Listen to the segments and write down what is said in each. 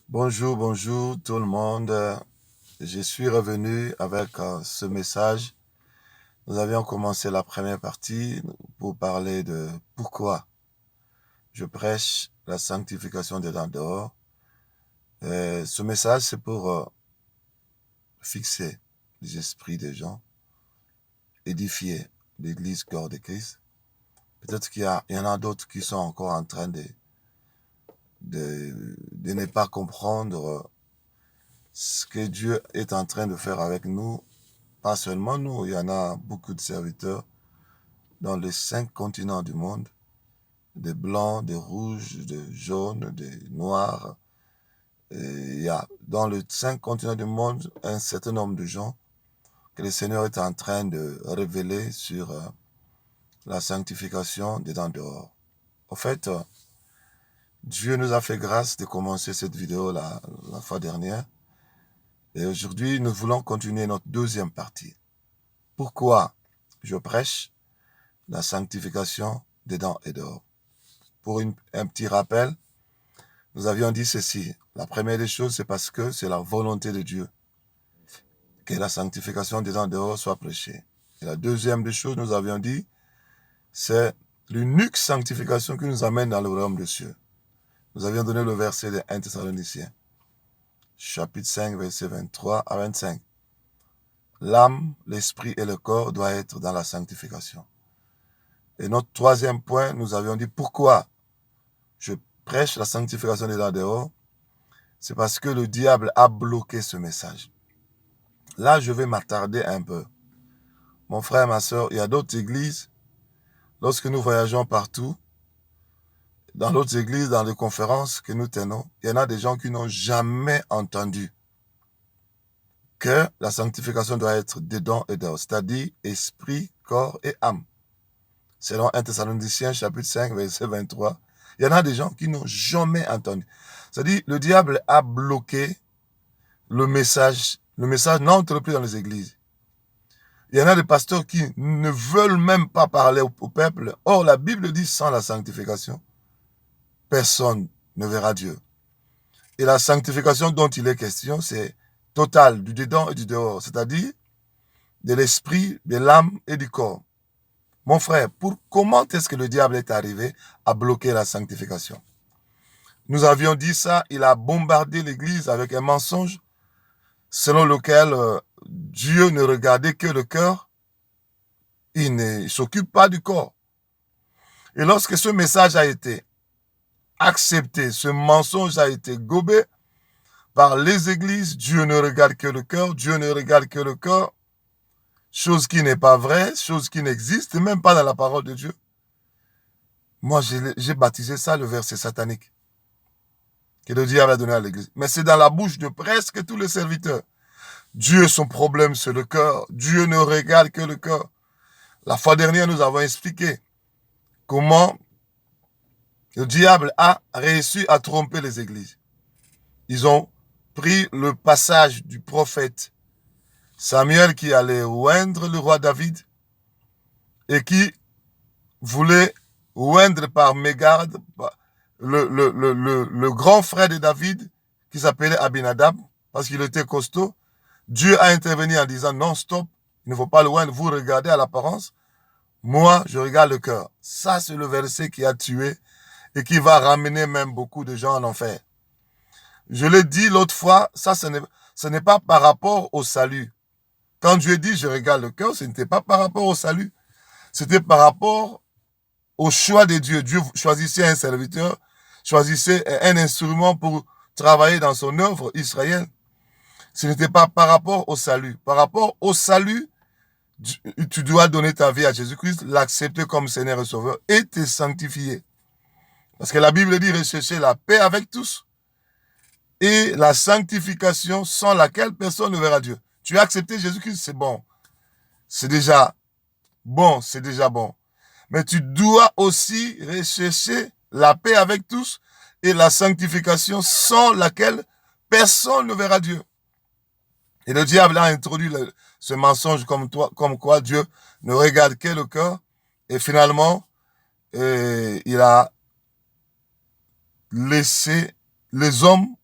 Bonjour, bonjour tout le monde. Je suis revenu avec ce message. Nous avions commencé la première partie pour parler de pourquoi je prêche la sanctification des dents dehors. Ce message, c'est pour fixer les esprits des gens, édifier l'Église corps de Christ. Peut-être qu'il y en a d'autres qui sont encore en train de ne pas comprendre ce que Dieu est en train de faire avec nous. Pas seulement nous, il y en a beaucoup de serviteurs dans les 5 continents du monde, des blancs, des rouges, des jaunes, des noirs. Et il y a dans les 5 continents du monde un certain nombre de gens que le Seigneur est en train de révéler sur la sanctification des dents dehors. En fait, Dieu nous a fait grâce de commencer cette vidéo la fois dernière. Et aujourd'hui, nous voulons continuer notre deuxième partie. Pourquoi je prêche la sanctification des dents et dehors? Pour un petit rappel, nous avions dit ceci. La première des choses, c'est parce que c'est la volonté de Dieu que la sanctification des dents dehors soit prêchée. Et la deuxième des choses, nous avions dit, c'est l'unique sanctification qui nous amène dans le royaume des cieux. Nous avions donné le verset de 1 Thessaloniciens, chapitre 5, verset 23 à 25. L'âme, l'esprit et le corps doivent être dans la sanctification. Et notre troisième point, nous avions dit pourquoi je prêche la sanctification des dents dehors. C'est parce que le diable a bloqué ce message. Là, je vais m'attarder un peu. Mon frère, ma soeur, il y a d'autres églises. Lorsque nous voyageons partout, dans d'autres églises, dans les conférences que nous tenons, il y en a des gens qui n'ont jamais entendu que la sanctification doit être dedans et dehors, c'est-à-dire esprit, corps et âme. Selon 1 Thessaloniciens, chapitre 5, verset 23, il y en a des gens qui n'ont jamais entendu. C'est-à-dire, le diable a bloqué le message. Le message n'entre plus dans les églises. Il y en a des pasteurs qui ne veulent même pas parler au peuple. Or, la Bible dit, sans la sanctification, personne ne verra Dieu. Et la sanctification dont il est question, c'est total, du dedans et du dehors, c'est-à-dire de l'esprit, de l'âme et du corps. Mon frère, comment est-ce que le diable est arrivé à bloquer la sanctification? Nous avions dit ça, il a bombardé l'Église avec un mensonge selon lequel Dieu ne regardait que le cœur, il ne s'occupe pas du corps. Et lorsque ce message a été accepté, ce mensonge a été gobé par les églises, Dieu ne regarde que le cœur, Dieu ne regarde que le corps, chose qui n'est pas vraie, chose qui n'existe même pas dans la parole de Dieu. Moi, j'ai baptisé ça le verset satanique que le diable a donné à l'église. Mais c'est dans la bouche de presque tous les serviteurs. Dieu, son problème, c'est le cœur. Dieu ne regarde que le cœur. La fois dernière, nous avons expliqué comment le diable a réussi à tromper les églises. Ils ont pris le passage du prophète Samuel qui allait oindre le roi David et qui voulait oindre par mégarde le grand frère de David qui s'appelait Abinadab parce qu'il était costaud. Dieu a intervenu en disant non, stop, il ne faut pas le oindre, vous regardez à l'apparence, moi je regarde le cœur. Ça c'est le verset qui a tué et qui va ramener même beaucoup de gens en enfer. Je l'ai dit l'autre fois, ça ce n'est pas par rapport au salut. Quand Dieu dit je regarde le cœur, ce n'était pas par rapport au salut. C'était par rapport au choix de Dieu. Dieu choisissait un serviteur, choisissait un instrument pour travailler dans son œuvre, Israël. Ce n'était pas par rapport au salut. Par rapport au salut, tu dois donner ta vie à Jésus-Christ, l'accepter comme Seigneur et Sauveur et te sanctifier. Parce que la Bible dit rechercher la paix avec tous et la sanctification sans laquelle personne ne verra Dieu. Tu as accepté Jésus-Christ, c'est bon. C'est déjà bon, c'est déjà bon. Mais tu dois aussi rechercher la paix avec tous et la sanctification sans laquelle personne ne verra Dieu. Et le diable a introduit ce mensonge comme quoi Dieu ne regarde que le cœur. Et finalement, il a laissé les hommes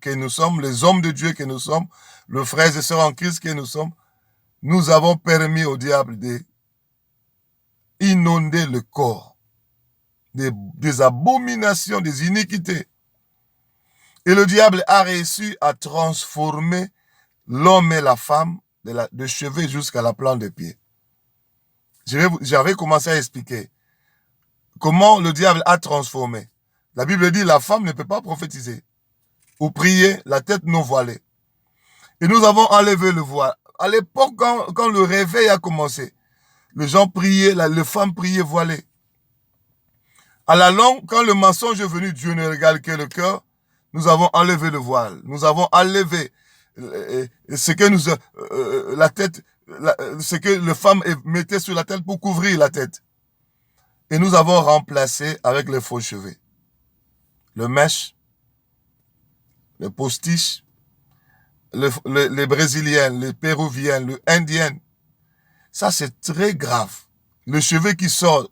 que nous sommes, les hommes de Dieu que nous sommes, les frères et sœurs en Christ que nous sommes, nous avons permis au diable d'inonder le corps des abominations, des iniquités. Et le diable a réussi à transformer l'homme et la femme de cheveux jusqu'à la plante des pieds. J'avais commencé à expliquer comment le diable a transformé. La Bible dit la femme ne peut pas prophétiser ou prier la tête non voilée. Et nous avons enlevé le voile. À l'époque, quand le réveil a commencé, les gens priaient, les femmes priaient voilées. À la longue, quand le mensonge est venu, Dieu ne regarde que le cœur, nous avons enlevé le voile. Nous avons enlevé ce que la tête, ce que les femmes mettaient sur la tête pour couvrir la tête. Et nous avons remplacé avec les faux cheveux. Le mèche, le postiche, les Brésiliens, les Péruviens, les Indiens. Ça, c'est très grave. Le cheveu qui sort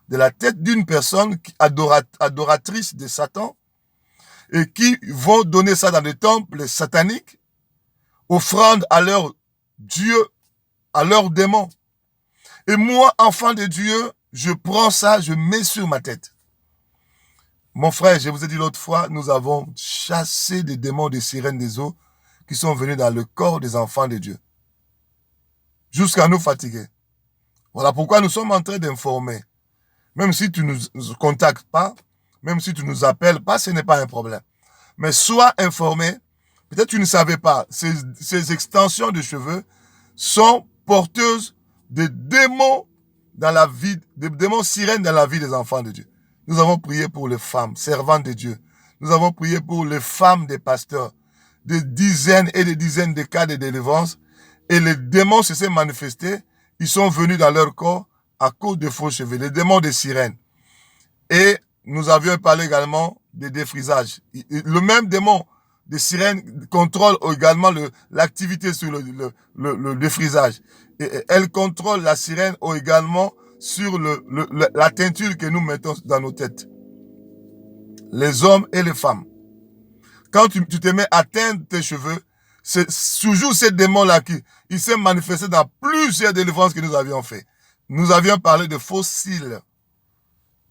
de la tête d'une personne adoratrice de Satan et qui vont donner ça dans des temples sataniques, offrande à leur Dieu, à leurs démons. Et moi, enfant de Dieu, je prends ça, je mets sur ma tête. Mon frère, je vous ai dit l'autre fois, nous avons chassé des démons des sirènes des eaux qui sont venus dans le corps des enfants de Dieu, jusqu'à nous fatiguer. Voilà pourquoi nous sommes en train d'informer. Même si tu ne nous contactes pas, même si tu ne nous appelles pas, ce n'est pas un problème. Mais sois informé. Peut-être tu ne savais pas, ces extensions de cheveux sont porteuses de démons dans la vie, des démons sirènes dans la vie des enfants de Dieu. Nous avons prié pour les femmes servantes de Dieu. Nous avons prié pour les femmes des pasteurs. Des dizaines et des dizaines de cas de délivrance. Et les démons se sont manifestés. Ils sont venus dans leur corps à cause de faux cheveux. Les démons des sirènes. Et nous avions parlé également des défrisages. Le même démon des sirènes contrôle également l'activité sur le défrisage. Et elle contrôle la sirène également sur la teinture que nous mettons dans nos têtes. Les hommes et les femmes. Quand tu te mets à teindre tes cheveux, c'est toujours ce démon-là il s'est manifesté dans plusieurs délivrances que nous avions fait. Nous avions parlé de faux cils.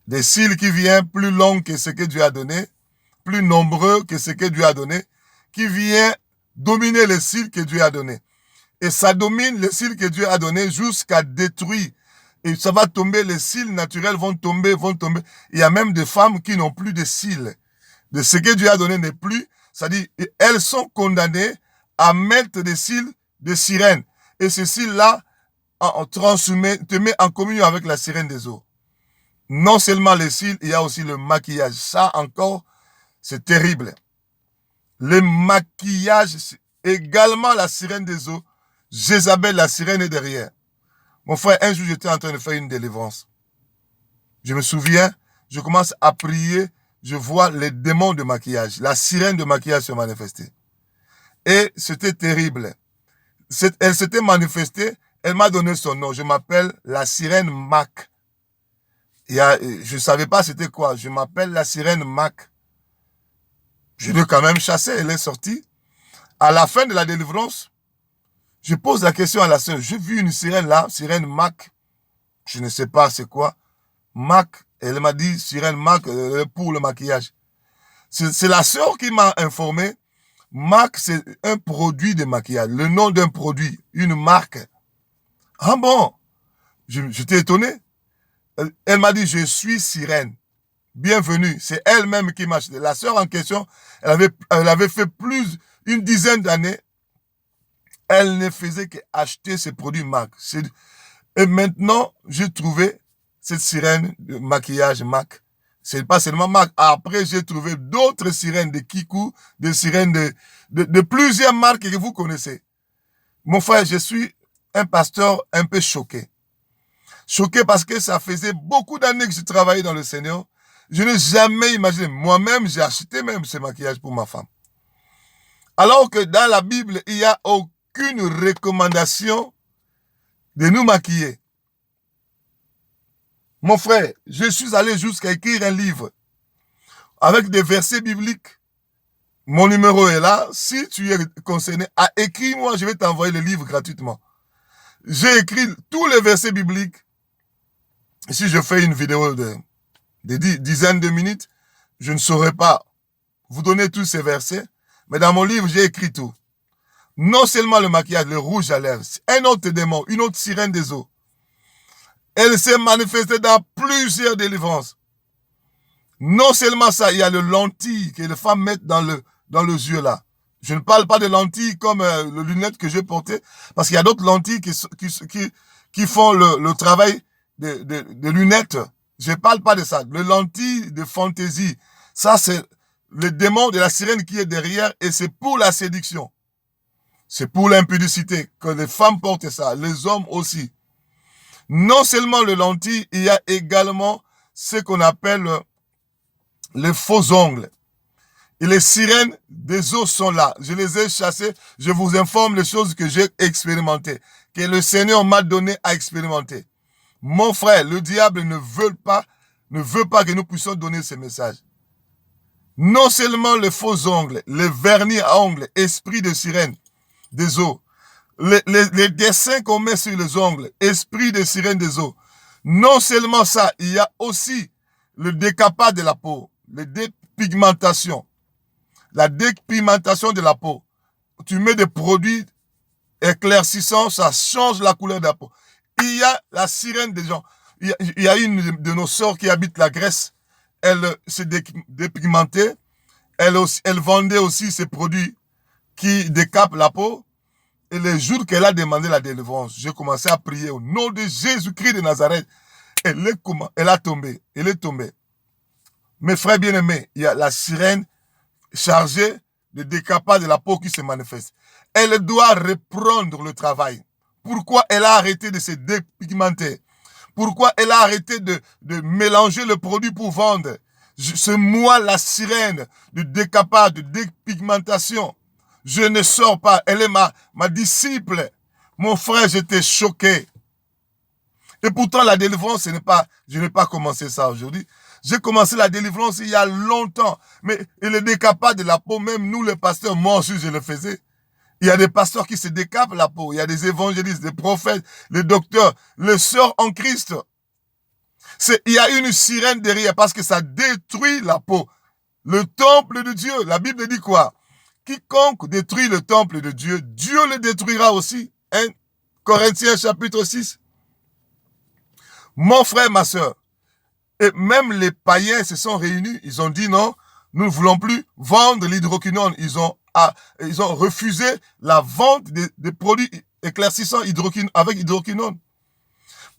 Des cils qui viennent plus longs que ce que Dieu a donné, plus nombreux que ce que Dieu a donné, qui vient dominer les cils que Dieu a donné. Et ça domine les cils que Dieu a donné jusqu'à détruire. Et ça va tomber, les cils naturels vont tomber. Il y a même des femmes qui n'ont plus de cils. De ce que Dieu a donné n'est plus. C'est-à-dire, elles sont condamnées à mettre des cils de sirène. Et ces cils-là, te met en communion avec la sirène des eaux. Non seulement les cils, il y a aussi le maquillage. Ça encore, c'est terrible. Le maquillage, c'est également la sirène des eaux. Jézabel, la sirène, est derrière. Mon frère, un jour, j'étais en train de faire une délivrance. Je me souviens, je commence à prier, je vois les démons de maquillage. La sirène de maquillage se manifester. Et c'était terrible. Elle s'était manifestée, elle m'a donné son nom. Je m'appelle la sirène Mac. Je ne savais pas c'était quoi. Je m'appelle la sirène Mac. Je l'ai quand même chassée, elle est sortie. À la fin de la délivrance, je pose la question à la sœur. J'ai vu une sirène là, sirène Mac. Je ne sais pas c'est quoi. Mac, elle m'a dit sirène Mac pour le maquillage. C'est la sœur qui m'a informé. Mac, c'est un produit de maquillage. Le nom d'un produit, une marque. Ah bon? J'étais étonné. Elle m'a dit, je suis sirène. Bienvenue. C'est elle-même qui m'a acheté. La sœur en question, elle avait fait une dizaine d'années. Elle ne faisait qu'acheter ces produits Mac. Et maintenant, j'ai trouvé cette sirène de maquillage Mac. C'est pas seulement Mac. Après, j'ai trouvé d'autres sirènes de Kikou, des sirènes de plusieurs marques que vous connaissez. Mon frère, je suis un pasteur un peu choqué. Choqué parce que ça faisait beaucoup d'années que je travaillais dans le Seigneur. Je n'ai jamais imaginé. Moi-même, j'ai acheté même ce maquillage pour ma femme. Alors que dans la Bible, il n'y a aucune recommandation de nous maquiller. Mon frère, je suis allé jusqu'à écrire un livre avec des versets bibliques Mon numéro est là. Si tu es concerné, écris-moi, je vais t'envoyer le livre gratuitement. J'ai écrit tous les versets bibliques. Si je fais une vidéo de dizaines de minutes, je ne saurais pas vous donner tous ces versets. Mais dans mon livre, j'ai écrit tout. Non seulement le maquillage, le rouge à lèvres, un autre démon, une autre sirène des eaux. Elle s'est manifestée dans plusieurs délivrances. Non seulement ça, il y a le lentille que les femmes mettent dans le yeux là. Je ne parle pas de lentilles comme le lunette que j'ai porté, parce qu'il y a d'autres lentilles qui font le travail de lunettes. Je ne parle pas de ça. Le lentille de fantaisie, ça c'est le démon de la sirène qui est derrière et c'est pour la séduction. C'est pour l'impudicité que les femmes portent ça, les hommes aussi. Non seulement le lentille, il y a également ce qu'on appelle les faux ongles. Et les sirènes des eaux sont là. Je les ai chassées. Je vous informe les choses que j'ai expérimentées, que le Seigneur m'a donné à expérimenter. Mon frère, le diable ne veut pas que nous puissions donner ce message. Non seulement les faux ongles, les vernis à ongles, esprit de sirène des eaux, les dessins qu'on met sur les ongles, esprit de sirène des eaux. Non seulement ça, il y a aussi le décapage de la peau, les dépigmentations. La dépigmentation de la peau. Tu mets des produits éclaircissants, ça change la couleur de la peau. Il y a la sirène des gens. Il y a une de nos sœurs qui habite la Grèce. Elle s'est dépigmentée. Elle vendait aussi ces produits qui décapent la peau. Et les jours qu'elle a demandé la délivrance, j'ai commencé à prier au nom de Jésus-Christ de Nazareth. Elle est tombée. Elle est tombée. Mes frères bien-aimés, il y a la sirène chargée de décapage de la peau qui se manifeste. Elle doit reprendre le travail. Pourquoi elle a arrêté de se dépigmenter? Pourquoi elle a arrêté de mélanger le produit pour vendre? C'est moi la sirène de décapage, de dépigmentation. Je ne sors pas. Elle est ma disciple. Mon frère, j'étais choqué. Et pourtant, la délivrance, je n'ai pas commencé ça aujourd'hui. J'ai commencé la délivrance il y a longtemps. Mais le décapage de la peau, même nous les pasteurs, moi aussi je le faisais. Il y a des pasteurs qui se décapent la peau. Il y a des évangélistes, des prophètes, les docteurs, les sœurs en Christ. Il y a une sirène derrière parce que ça détruit la peau. Le temple de Dieu, la Bible dit quoi? Quiconque détruit le temple de Dieu, Dieu le détruira aussi. 1 Corinthiens chapitre 6. Mon frère, ma soeur, et même les païens se sont réunis, ils ont dit non, nous ne voulons plus vendre l'hydroquinone. Ils ont refusé la vente des produits éclaircissants avec hydroquinone.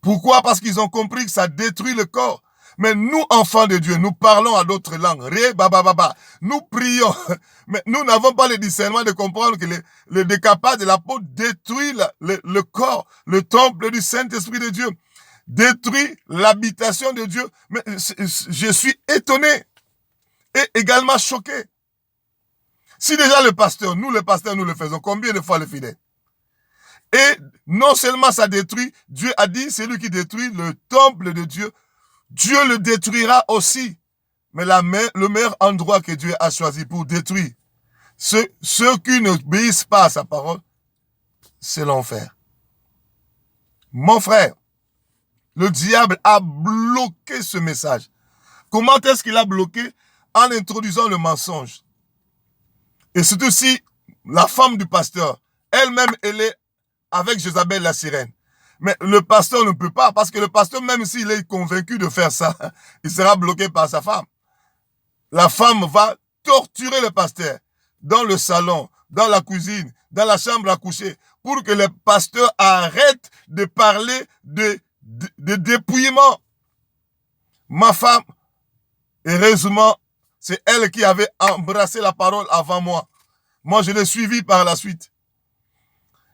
Pourquoi? Parce qu'ils ont compris que ça détruit le corps. Mais nous, enfants de Dieu, nous parlons à d'autres langues. Nous prions. Mais nous n'avons pas le discernement de comprendre que le décapage de la peau détruit le corps, le temple du Saint-Esprit de Dieu. Détruit l'habitation de Dieu. Mais je suis étonné et également choqué. Si déjà le pasteur, nous le faisons, combien de fois le fidèle? Et non seulement ça détruit, Dieu a dit, c'est lui qui détruit le temple de Dieu, Dieu le détruira aussi. Mais le meilleur endroit que Dieu a choisi pour détruire ceux qui n'obéissent pas à sa parole, c'est l'enfer. Mon frère, le diable a bloqué ce message. Comment est-ce qu'il a bloqué? En introduisant le mensonge. Et surtout si la femme du pasteur, elle-même, elle est avec Jézabel la sirène. Mais le pasteur ne peut pas, parce que le pasteur, même s'il est convaincu de faire ça, il sera bloqué par sa femme. La femme va torturer le pasteur dans le salon, dans la cuisine, dans la chambre à coucher, pour que le pasteur arrête de parler de dépouillement. Ma femme, heureusement, c'est elle qui avait embrassé la parole avant moi. Moi, je l'ai suivi par la suite.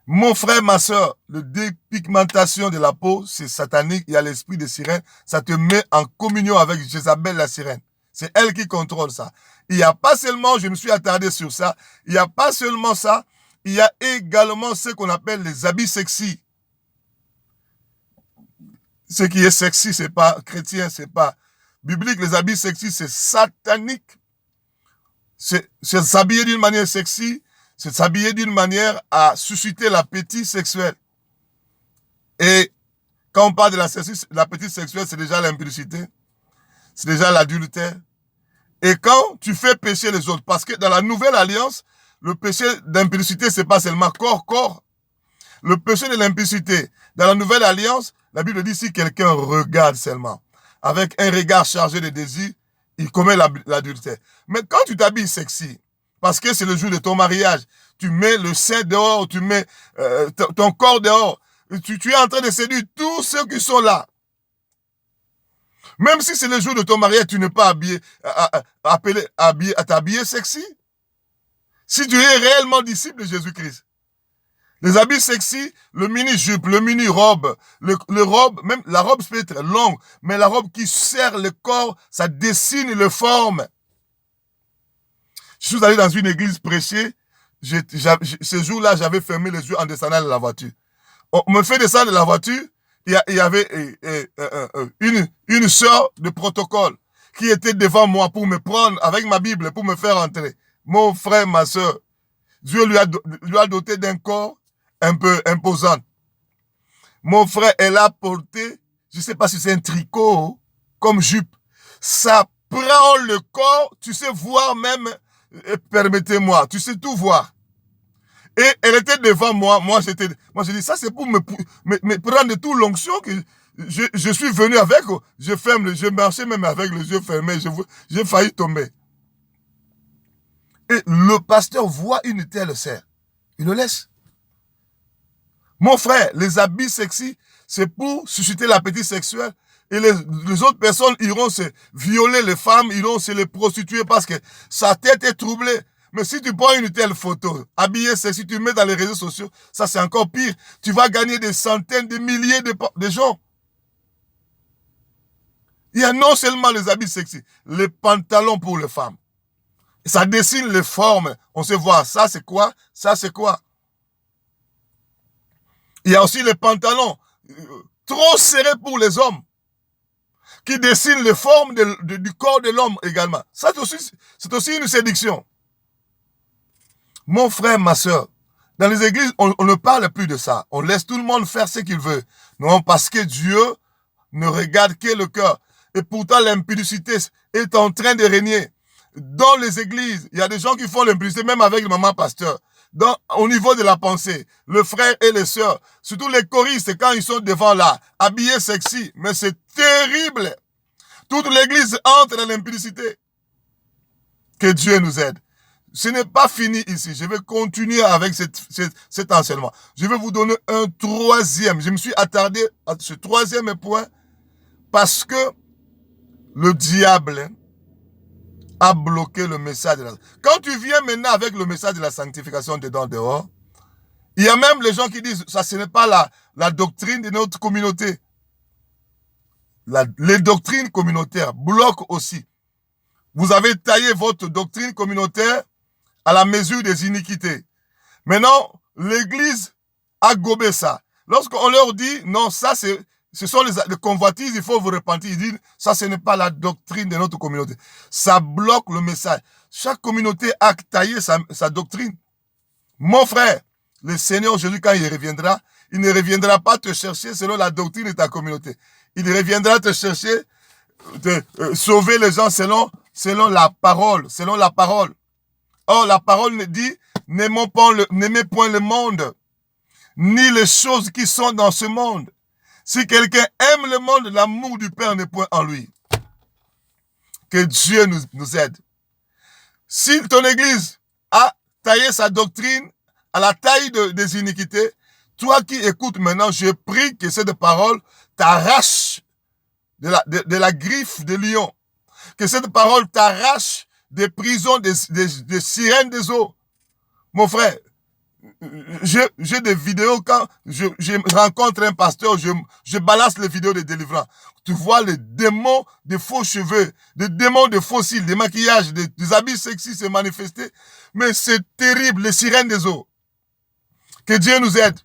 Mon frère, ma soeur, le dépigmentation de la peau, c'est satanique. Il y a l'esprit de sirène. Ça te met en communion avec Jézabel la sirène. C'est elle qui contrôle ça. Il n'y a pas seulement, je me suis attardé sur ça, il n'y a pas seulement ça, il y a également ce qu'on appelle les habits sexy. Ce qui est sexy, c'est pas chrétien, c'est pas biblique. Les habits sexy, c'est satanique. c'est s'habiller d'une manière sexy, c'est s'habiller d'une manière à susciter l'appétit sexuel. Et quand on parle de l'appétit sexuel, c'est déjà l'impudicité, c'est déjà l'adultère. Et quand tu fais pécher les autres, parce que dans la nouvelle alliance, le péché d'impudicité, c'est pas seulement corps. Le péché de l'impudicité, dans la nouvelle alliance, la Bible dit si quelqu'un regarde seulement, avec un regard chargé de désir, il commet l'adultère. Mais quand tu t'habilles sexy, parce que c'est le jour de ton mariage, tu mets le sein dehors, tu mets ton corps dehors, tu es en train de séduire tous ceux qui sont là. Même si c'est le jour de ton mariage, tu n'es pas appelé à t'habiller sexy. Si tu es réellement disciple de Jésus-Christ. Les habits sexy, le mini-jupe, le mini-robe, le robe, même la robe peut être longue, mais la robe qui serre le corps, ça dessine le forme. Je suis allé dans une église prêcher, ce jour-là, j'avais fermé les yeux en descendant de la voiture. On me fait descendre de la voiture, il y avait une sœur de protocole qui était devant moi pour me prendre avec ma Bible, pour me faire entrer. Mon frère, ma sœur, Dieu lui a doté d'un corps un peu imposant. Mon frère, elle a porté, je ne sais pas si c'est un tricot comme jupe. Ça prend le corps, tu sais voir même, permettez-moi, tu sais tout voir. Et elle était devant moi, moi j'ai dit, ça c'est pour me prendre toute l'onction que je suis venu avec, je marchais même avec les yeux fermés, j'ai failli tomber. Et le pasteur voit une telle sœur, il le laisse. Mon frère, les habits sexy, c'est pour susciter l'appétit sexuel. Et les autres personnes iront se violer les femmes, iront se les prostituer parce que sa tête est troublée. Mais si tu prends une telle photo, habillée sexy, tu mets dans les réseaux sociaux, ça c'est encore pire. Tu vas gagner des centaines, des milliers de gens. Il y a non seulement les habits sexy, les pantalons pour les femmes. Ça dessine les formes. On se voit, ça c'est quoi, ça c'est quoi. Il y a aussi les pantalons trop serrés pour les hommes, qui dessinent les formes du corps de l'homme également. Ça c'est aussi une séduction. Mon frère, ma soeur, dans les églises, on ne parle plus de ça. On laisse tout le monde faire ce qu'il veut. Non, parce que Dieu ne regarde que le cœur. Et pourtant, l'impudicité est en train de régner. Dans les églises, il y a des gens qui font l'impudicité, même avec le maman pasteur. Au niveau de la pensée, le frère et les sœurs, surtout les choristes, quand ils sont devant là, habillés sexy, mais c'est terrible. Toute l'église entre dans l'impudicité. Que Dieu nous aide. Ce n'est pas fini ici. Je vais continuer avec cet enseignement. Je vais vous donner un troisième. Je me suis attardé à ce troisième point parce que le diable a bloqué le message de la... Quand tu viens maintenant avec le message de la sanctification dedans dehors, il y a même les gens qui disent ça ce n'est pas la doctrine de notre communauté. Les doctrines communautaires bloquent aussi. Vous avez taillé votre doctrine communautaire à la mesure des iniquités. Maintenant, l'Église a gobé ça. Lorsqu'on leur dit, non, ça ce sont les convoitises, il faut vous repentir. Ils disent, ça ce n'est pas la doctrine de notre communauté. Ça bloque le message. Chaque communauté a taillé sa doctrine. Mon frère, le Seigneur Jésus, quand il reviendra, il ne reviendra pas te chercher selon la doctrine de ta communauté. Il reviendra te chercher, sauver les gens selon la parole, Or, la parole dit, n'aimez point le monde, ni les choses qui sont dans ce monde. Si quelqu'un aime le monde, l'amour du Père n'est point en lui. Que Dieu nous aide. Si ton église a taillé sa doctrine à la taille des iniquités, toi qui écoutes maintenant, je prie que cette parole t'arrache de la griffe de lion. Que cette parole t'arrache des prisons, des sirènes des eaux. Mon frère, j'ai des vidéos quand je rencontre un pasteur, je balance les vidéos de délivrance. Tu vois les démons de faux cheveux, des démons de faux cils, des maquillages, des habits sexy se manifester. Mais c'est terrible, les sirènes des eaux. Que Dieu nous aide.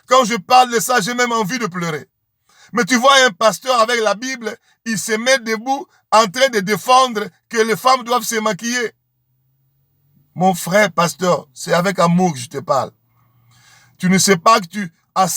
Quand je parle de ça, j'ai même envie de pleurer. Mais tu vois un pasteur avec la Bible, il se met debout en train de défendre que les femmes doivent se maquiller. Mon frère pasteur, c'est avec amour que je te parle. Tu ne sais pas que tu as